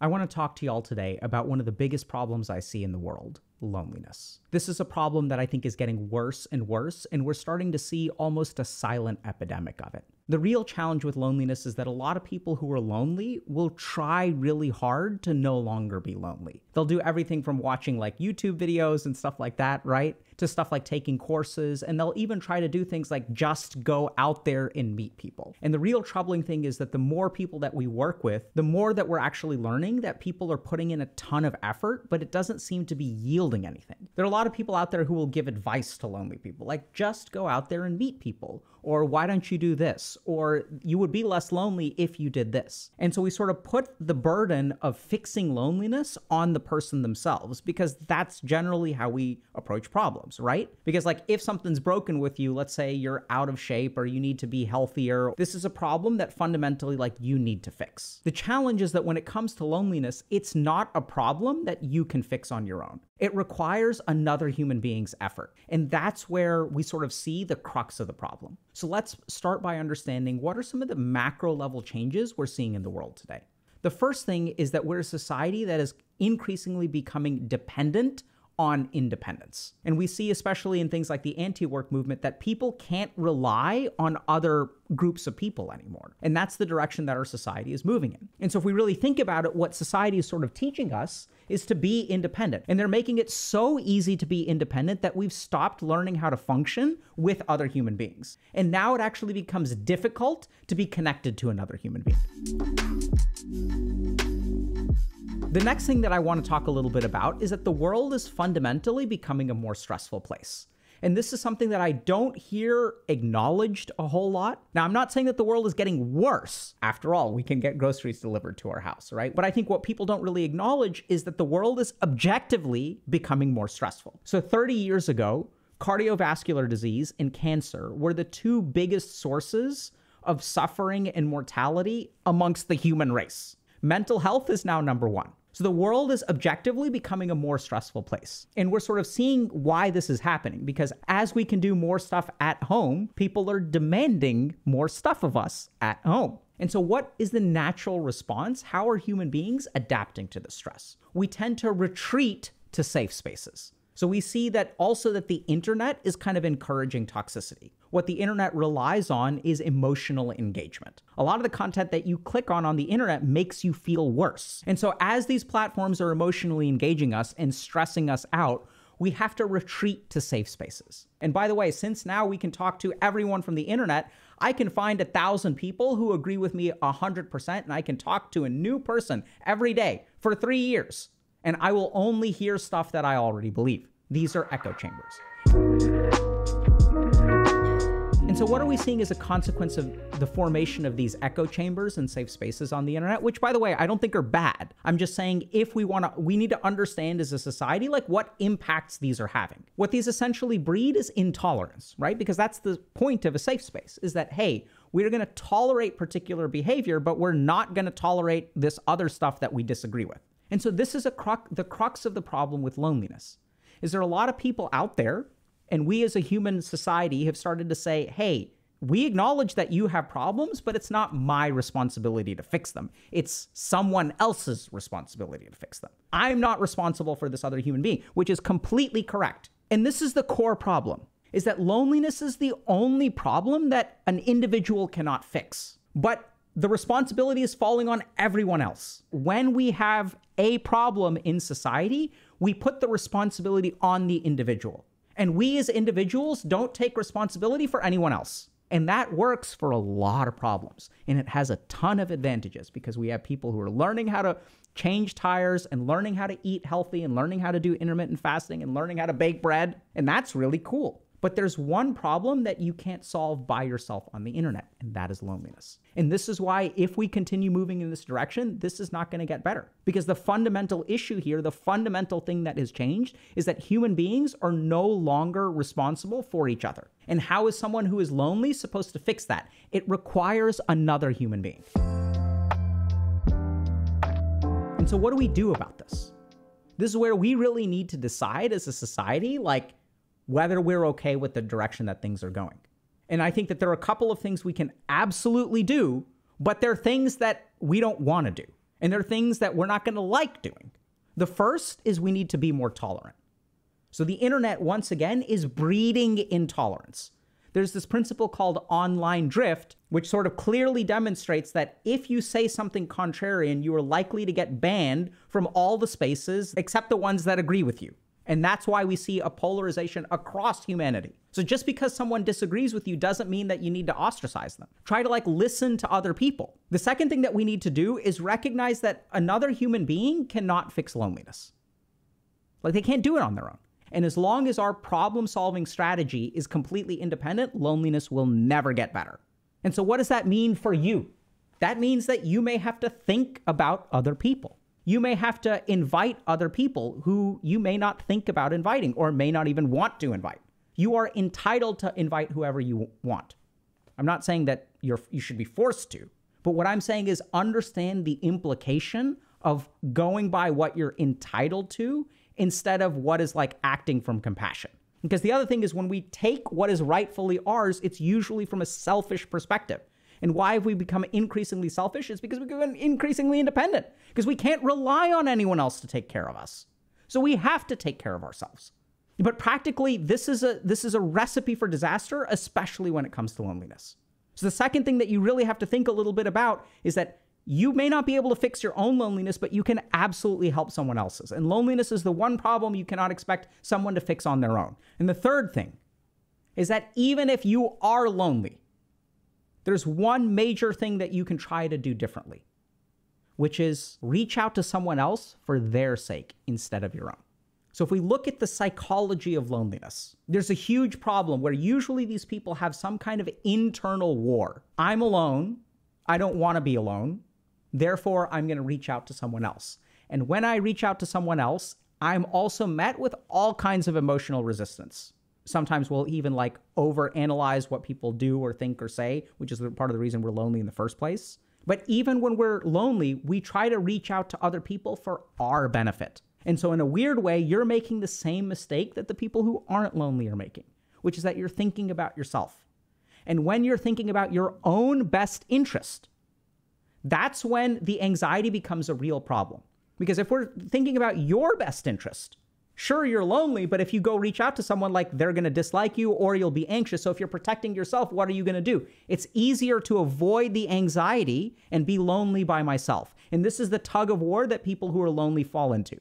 I want to talk to y'all today about one of the biggest problems I see in the world, loneliness. This is a problem that I think is getting worse and worse, and we're starting to see almost a silent epidemic of it. The real challenge with loneliness is that a lot of people who are lonely will try really hard to no longer be lonely. They'll do everything from watching like YouTube videos and stuff like that, right? To stuff like taking courses, and they'll even try to do things like just go out there and meet people. And the real troubling thing is that the more people that we work with, the more that we're actually learning that people are putting in a ton of effort, but it doesn't seem to be yielding anything. There are a lot of people out there who will give advice to lonely people, like just go out there and meet people, or why don't you do this, or you would be less lonely if you did this. And so we sort of put the burden of fixing loneliness on the person themselves, because that's generally how we approach problems, right? Because like if something's broken with you, let's say you're out of shape or you need to be healthier, this is a problem that fundamentally like you need to fix. The challenge is that when it comes to loneliness, it's not a problem that you can fix on your own. It requires another human being's effort. And that's where we sort of see the crux of the problem. So let's start by understanding what are some of the macro level changes we're seeing in the world today. The first thing is that we're a society that is increasingly becoming dependent on independence. And we see, especially in things like the anti-work movement, that people can't rely on other groups of people anymore. And that's the direction that our society is moving in. And so if we really think about it, what society is sort of teaching us is to be independent. And they're making it so easy to be independent that we've stopped learning how to function with other human beings. And now it actually becomes difficult to be connected to another human being. The next thing that I want to talk a little bit about is that the world is fundamentally becoming a more stressful place. And this is something that I don't hear acknowledged a whole lot. Now, I'm not saying that the world is getting worse. After all, we can get groceries delivered to our house, right? But I think what people don't really acknowledge is that the world is objectively becoming more stressful. So 30 years ago, cardiovascular disease and cancer were the two biggest sources of suffering and mortality amongst the human race. Mental health is now number one. So the world is objectively becoming a more stressful place. And we're sort of seeing why this is happening, because as we can do more stuff at home, people are demanding more stuff of us at home. And so what is the natural response? How are human beings adapting to the stress? We tend to retreat to safe spaces. So we see that also that the internet is kind of encouraging toxicity. What the internet relies on is emotional engagement. A lot of the content that you click on the internet makes you feel worse. And so as these platforms are emotionally engaging us and stressing us out, we have to retreat to safe spaces. And by the way, since now we can talk to everyone from the internet, I can find 1,000 people who agree with me 100%, and I can talk to a new person every day for 3 years. And I will only hear stuff that I already believe. These are echo chambers. And so what are we seeing as a consequence of the formation of these echo chambers and safe spaces on the internet, which, by the way, I don't think are bad. I'm just saying if we need to understand as a society, like what impacts these are having. What these essentially breed is intolerance, right? Because that's the point of a safe space, is that, hey, we're going to tolerate particular behavior, but we're not going to tolerate this other stuff that we disagree with. And so this is the crux of the problem with loneliness, is there are a lot of people out there, and we as a human society have started to say, hey, we acknowledge that you have problems, but it's not my responsibility to fix them. It's someone else's responsibility to fix them. I'm not responsible for this other human being, which is completely correct. And this is the core problem, is that loneliness is the only problem that an individual cannot fix. But the responsibility is falling on everyone else. When we have a problem in society, we put the responsibility on the individual. And we as individuals don't take responsibility for anyone else. And that works for a lot of problems. And it has a ton of advantages because we have people who are learning how to change tires and learning how to eat healthy and learning how to do intermittent fasting and learning how to bake bread. And that's really cool. But there's one problem that you can't solve by yourself on the internet, and that is loneliness. And this is why if we continue moving in this direction, this is not going to get better. Because the fundamental issue here, the fundamental thing that has changed is that human beings are no longer responsible for each other. And how is someone who is lonely supposed to fix that? It requires another human being. And so what do we do about this? This is where we really need to decide as a society, like, whether we're okay with the direction that things are going. And I think that there are a couple of things we can absolutely do, but they're things that we don't want to do. And there are things that we're not going to like doing. The first is we need to be more tolerant. So the internet, once again, is breeding intolerance. There's this principle called online drift, which sort of clearly demonstrates that if you say something contrarian, you are likely to get banned from all the spaces except the ones that agree with you. And that's why we see a polarization across humanity. So just because someone disagrees with you doesn't mean that you need to ostracize them. Try to listen to other people. The second thing that we need to do is recognize that another human being cannot fix loneliness. They can't do it on their own. And as long as our problem-solving strategy is completely independent, loneliness will never get better. And so what does that mean for you? That means that you may have to think about other people. You may have to invite other people who you may not think about inviting or may not even want to invite. You are entitled to invite whoever you want. I'm not saying that you should be forced to, but what I'm saying is understand the implication of going by what you're entitled to instead of what is acting from compassion. Because the other thing is when we take what is rightfully ours, it's usually from a selfish perspective. And why have we become increasingly selfish? It's because we've become increasingly independent, because we can't rely on anyone else to take care of us. So we have to take care of ourselves. But practically, this is a recipe for disaster, especially when it comes to loneliness. So the second thing that you really have to think a little bit about is that you may not be able to fix your own loneliness, but you can absolutely help someone else's. And loneliness is the one problem you cannot expect someone to fix on their own. And the third thing is that even if you are lonely, there's one major thing that you can try to do differently, which is reach out to someone else for their sake instead of your own. So if we look at the psychology of loneliness, there's a huge problem where usually these people have some kind of internal war. I'm alone. I don't want to be alone. Therefore, I'm going to reach out to someone else. And when I reach out to someone else, I'm also met with all kinds of emotional resistance. Sometimes we'll even overanalyze what people do or think or say, which is part of the reason we're lonely in the first place. But even when we're lonely, we try to reach out to other people for our benefit. And so in a weird way, you're making the same mistake that the people who aren't lonely are making, which is that you're thinking about yourself. And when you're thinking about your own best interest, that's when the anxiety becomes a real problem. Because if we're thinking about your best interest, sure, you're lonely, but if you go reach out to someone, they're going to dislike you or you'll be anxious. So if you're protecting yourself, what are you going to do? It's easier to avoid the anxiety and be lonely by myself. And this is the tug of war that people who are lonely fall into,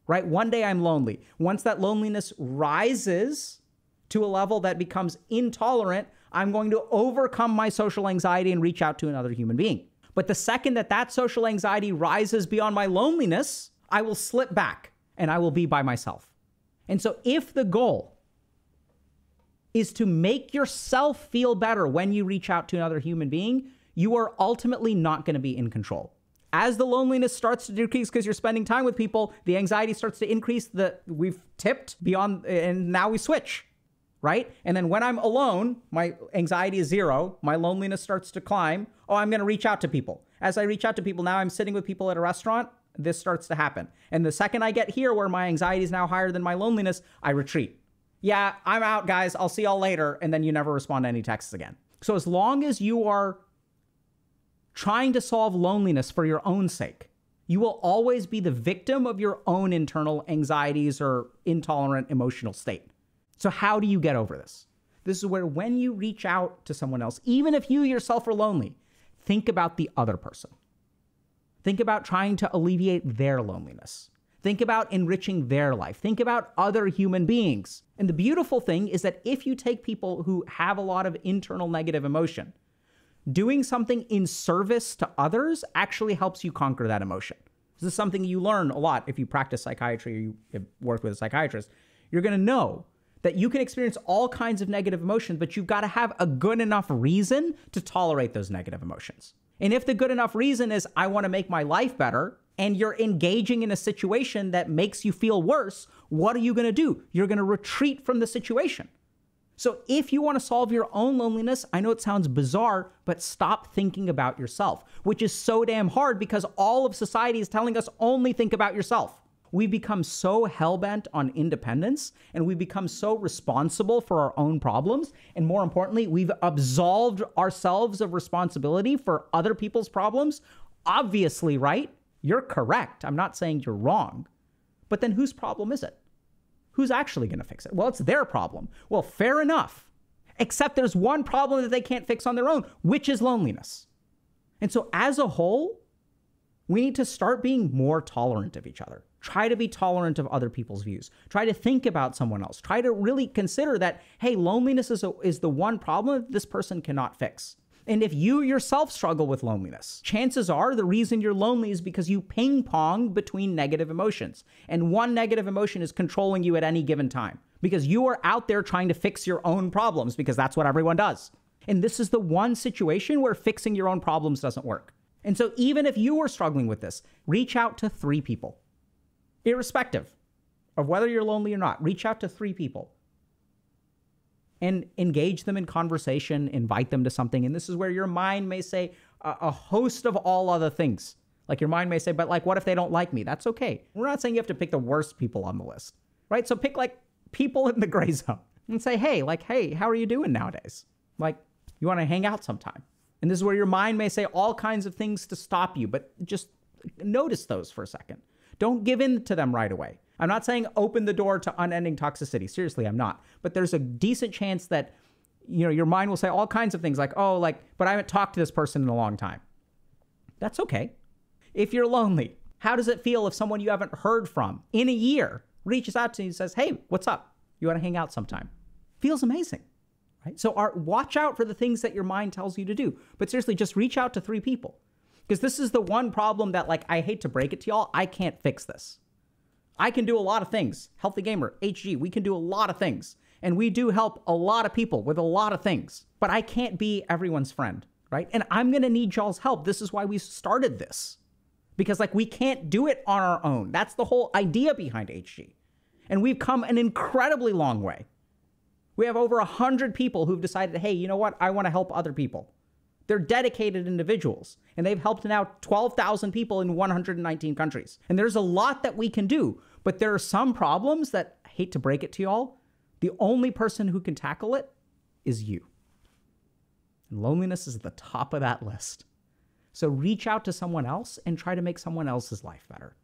right? One day I'm lonely. Once that loneliness rises to a level that becomes intolerant, I'm going to overcome my social anxiety and reach out to another human being. But the second that social anxiety rises beyond my loneliness, I will slip back and I will be by myself. And so if the goal is to make yourself feel better when you reach out to another human being, you are ultimately not going to be in control. As the loneliness starts to decrease because you're spending time with people, the anxiety starts to increase. We've tipped beyond, and now we switch, right? And then when I'm alone, my anxiety is zero. My loneliness starts to climb. Oh, I'm going to reach out to people. As I reach out to people, now I'm sitting with people at a restaurant. This starts to happen. And the second I get here where my anxiety is now higher than my loneliness, I retreat. Yeah, I'm out, guys. I'll see y'all later. And then you never respond to any texts again. So as long as you are trying to solve loneliness for your own sake, you will always be the victim of your own internal anxieties or intolerant emotional state. So how do you get over this? This is where when you reach out to someone else, even if you yourself are lonely, think about the other person. Think about trying to alleviate their loneliness. Think about enriching their life. Think about other human beings. And the beautiful thing is that if you take people who have a lot of internal negative emotion, doing something in service to others actually helps you conquer that emotion. This is something you learn a lot if you practice psychiatry or you work with a psychiatrist. You're going to know that you can experience all kinds of negative emotions, but you've got to have a good enough reason to tolerate those negative emotions. And if the good enough reason is, I want to make my life better, and you're engaging in a situation that makes you feel worse, what are you going to do? You're going to retreat from the situation. So if you want to solve your own loneliness, I know it sounds bizarre, but stop thinking about yourself, which is so damn hard because all of society is telling us only think about yourself. We become so hell-bent on independence, and we become so responsible for our own problems. And more importantly, we've absolved ourselves of responsibility for other people's problems. Obviously, right? You're correct. I'm not saying you're wrong. But then whose problem is it? Who's actually going to fix it? Well, it's their problem. Well, fair enough. Except there's one problem that they can't fix on their own, which is loneliness. And so as a whole, we need to start being more tolerant of each other. Try to be tolerant of other people's views. Try to think about someone else. Try to really consider that, hey, loneliness is the one problem that this person cannot fix. And if you yourself struggle with loneliness, chances are the reason you're lonely is because you ping pong between negative emotions. And one negative emotion is controlling you at any given time because you are out there trying to fix your own problems because that's what everyone does. And this is the one situation where fixing your own problems doesn't work. And so even if you are struggling with this, reach out to 3 people. Irrespective of whether you're lonely or not, reach out to 3 people. And engage them in conversation, invite them to something. And this is where your mind may say a host of all other things. Like your mind may say, but like, what if they don't like me? That's okay. We're not saying you have to pick the worst people on the list, right? So pick like people in the gray zone and say, hey, how are you doing nowadays? Like, you want to hang out sometime. And this is where your mind may say all kinds of things to stop you, but just notice those for a second. Don't give in to them right away. I'm not saying open the door to unending toxicity. Seriously, I'm not. But there's a decent chance that, your mind will say all kinds of things like, but I haven't talked to this person in a long time. That's okay. If you're lonely, how does it feel if someone you haven't heard from in a year reaches out to you and says, hey, what's up? You want to hang out sometime? Feels amazing, right? So watch out for the things that your mind tells you to do. But seriously, just reach out to 3 people. Because this is the one problem that, I hate to break it to y'all, I can't fix this. I can do a lot of things. HealthyGamerGG, we can do a lot of things. And we do help a lot of people with a lot of things. But I can't be everyone's friend, right? And I'm going to need y'all's help. This is why we started this. Because we can't do it on our own. That's the whole idea behind HG. And we've come an incredibly long way. We have over 100 people who've decided, hey, you know what? I want to help other people. They're dedicated individuals, and they've helped now 12,000 people in 119 countries. And there's a lot that we can do, but there are some problems that, I hate to break it to y'all, the only person who can tackle it is you. And loneliness is at the top of that list. So reach out to someone else and try to make someone else's life better.